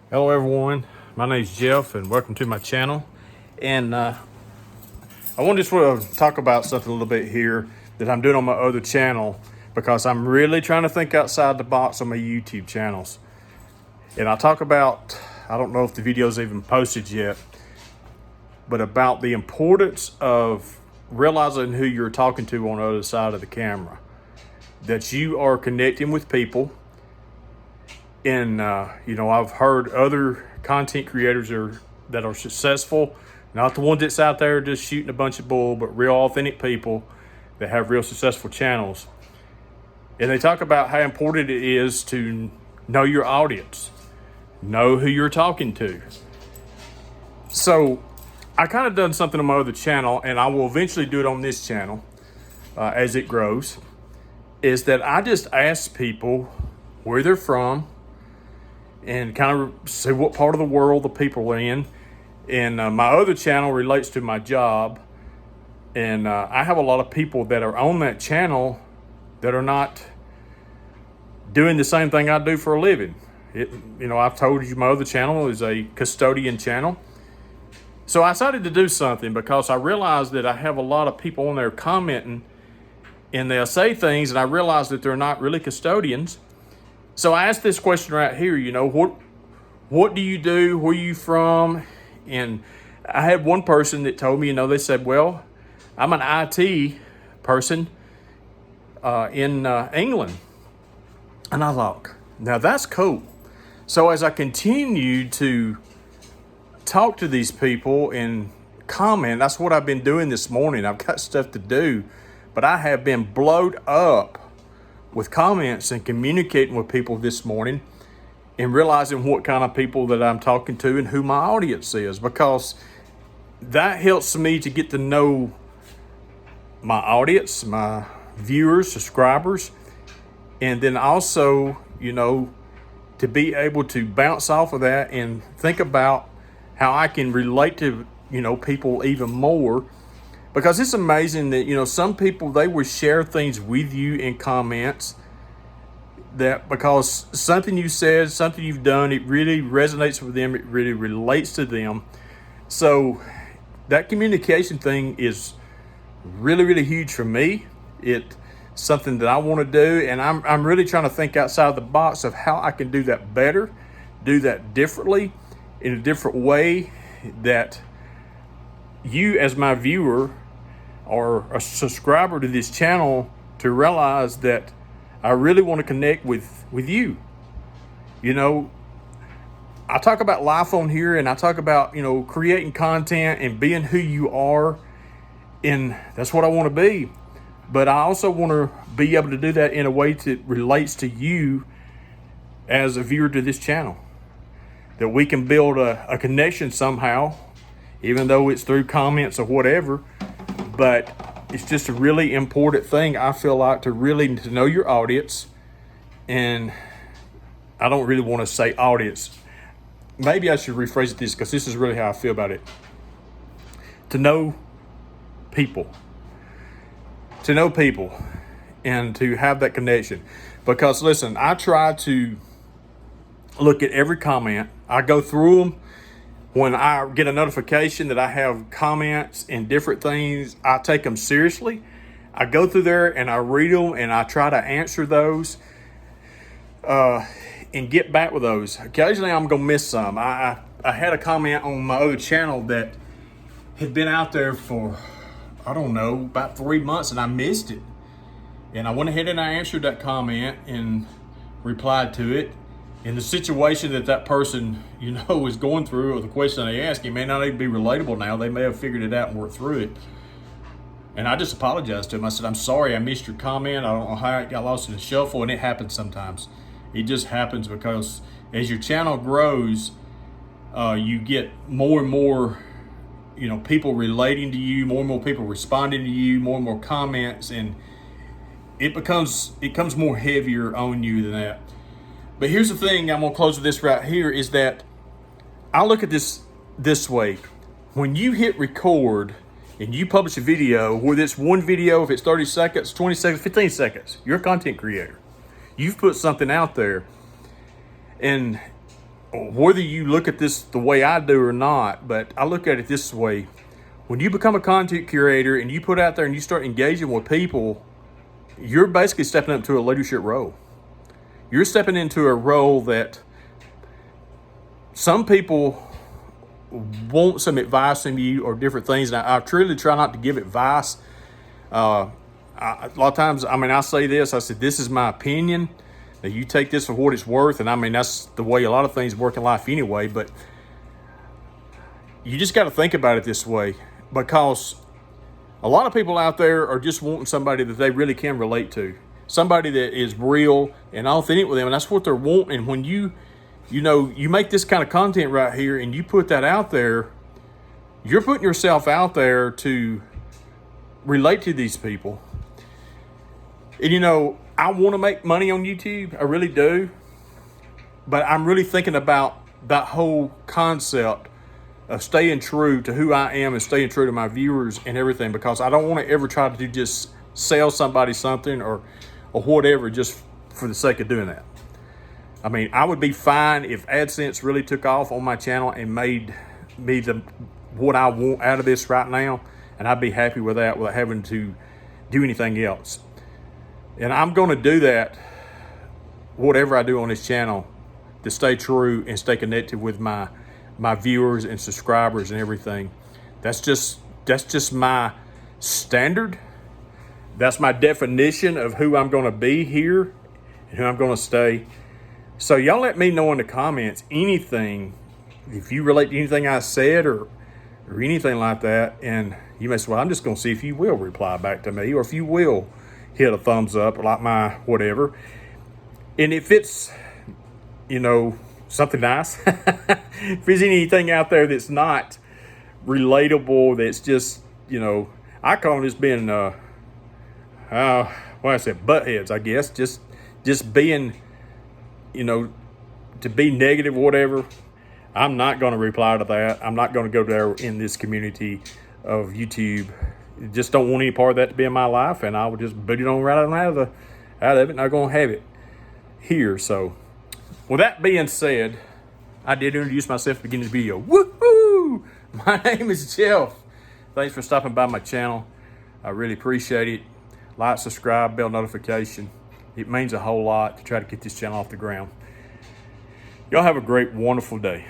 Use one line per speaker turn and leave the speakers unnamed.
Hello everyone, my name is Jeff and welcome to my channel. And I want to just want to talk about something a little bit here that I'm doing on my other channel, because I'm really trying to think outside the box on my YouTube channels. And I talk about, I don't know if the video's even posted yet, but about the importance of realizing who you're talking to on the other side of the camera. That you are connecting with people. And, I've heard other content creators that are successful, not the ones that's out there just shooting a bunch of bull, but real authentic people that have real successful channels. And they talk about how important it is to know your audience, know who you're talking to. So I kind of done something on my other channel, and I will eventually do it on this channel as it grows, is that I just ask people where they're from, and kind of see what part of the world the people are in. And my other channel relates to my job. And I have a lot of people that are on that channel that are not doing the same thing I do for a living. I've told you my other channel is a custodian channel. So I decided to do something because I realized that I have a lot of people on there commenting, and they'll say things and I realize that they're not really custodians. So I asked this question right here, what do you do? Where are you from? And I had one person that told me, they said, well, I'm an IT person in England. And I thought, now that's cool. So as I continued to talk to these people and comment, that's what I've been doing this morning. I've got stuff to do, but I have been blowed up with comments and communicating with people this morning and realizing what kind of people that I'm talking to and who my audience is, because that helps me to get to know my audience, my viewers, subscribers, and then also, to be able to bounce off of that and think about how I can relate to, people even more. Because it's amazing that, some people, they will share things with you in comments that because something you said, something you've done, it really resonates with them. It really relates to them. So that communication thing is really, really huge for me. It's something that I want to do. And I'm really trying to think outside the box of how I can do that better, do that differently, in a different way, that you as my viewer or a subscriber to this channel to realize that I really want to connect with you. I talk about life on here, and I talk about, creating content and being who you are. And that's what I want to be. But I also want to be able to do that in a way that relates to you as a viewer to this channel. That we can build a connection somehow, even though it's through comments or whatever. But it's just a really important thing, I feel like, to know your audience. And I don't really want to say audience. Maybe I should rephrase this, because this is really how I feel about it. To know people. To know people and to have that connection. Because listen, I try to look at every comment. I go through them. When I get a notification that I have comments and different things, I take them seriously. I go through there and I read them and I try to answer those and get back with those. Occasionally I'm going to miss some. I had a comment on my other channel that had been out there for, I don't know, about 3 months, and I missed it. And I went ahead and I answered that comment and replied to it. In the situation that person, is going through, or the question they ask, it may not even be relatable now. They may have figured it out and worked through it. And I just apologized to him. I said, I'm sorry, I missed your comment. I don't know how it got lost in the shuffle, and it happens sometimes. It just happens because as your channel grows, you get more and more, people relating to you, more and more people responding to you, more and more comments, and it becomes more heavier on you than that. But here's the thing, I'm going to close with this right here, is that I look at this way. When you hit record and you publish a video, whether it's one video, if it's 30 seconds, 20 seconds, 15 seconds, you're a content creator. You've put something out there. And whether you look at this the way I do or not, but I look at it this way. When you become a content curator and you put out there and you start engaging with people, you're basically stepping up to a leadership role. You're stepping into a role that some people want some advice from you or different things. And I truly try not to give advice. A lot of times, I say this, I said, this is my opinion. Now you take this for what it's worth. And that's the way a lot of things work in life anyway, but you just got to think about it this way, because a lot of people out there are just wanting somebody that they really can relate to, somebody that is real and authentic with them. And that's what they're wanting. When you make this kind of content right here and you put that out there, you're putting yourself out there to relate to these people. And I want to make money on YouTube. I really do. But I'm really thinking about that whole concept of staying true to who I am and staying true to my viewers and everything, because I don't want to ever try to just sell somebody something or whatever just for the sake of doing that. I would be fine if AdSense really took off on my channel and made me what I want out of this right now, and I'd be happy with that without having to do anything else. And I'm going to do that, whatever I do on this channel, to stay true and stay connected with my viewers and subscribers and everything. That's just my standard. That's my definition of who I'm going to be here and who I'm going to stay. So y'all let me know in the comments anything, if you relate to anything I said or anything like that. And you may say, well, I'm just going to see if you will reply back to me, or if you will hit a thumbs up or like my whatever. And if it's, something nice, if there's anything out there that's not relatable, that's just, I call this being, butt heads, I guess, just being, to be negative or whatever, I'm not going to reply to that. I'm not going to go there in this community of YouTube. Just don't want any part of that to be in my life, and I will just boot it on right out of it. Not going to have it here. So, with that being said, I did introduce myself at the beginning of the video. Woohoo! My name is Jeff. Thanks for stopping by my channel. I really appreciate it. Like, subscribe, bell notification. It means a whole lot to try to get this channel off the ground. Y'all have a great, wonderful day.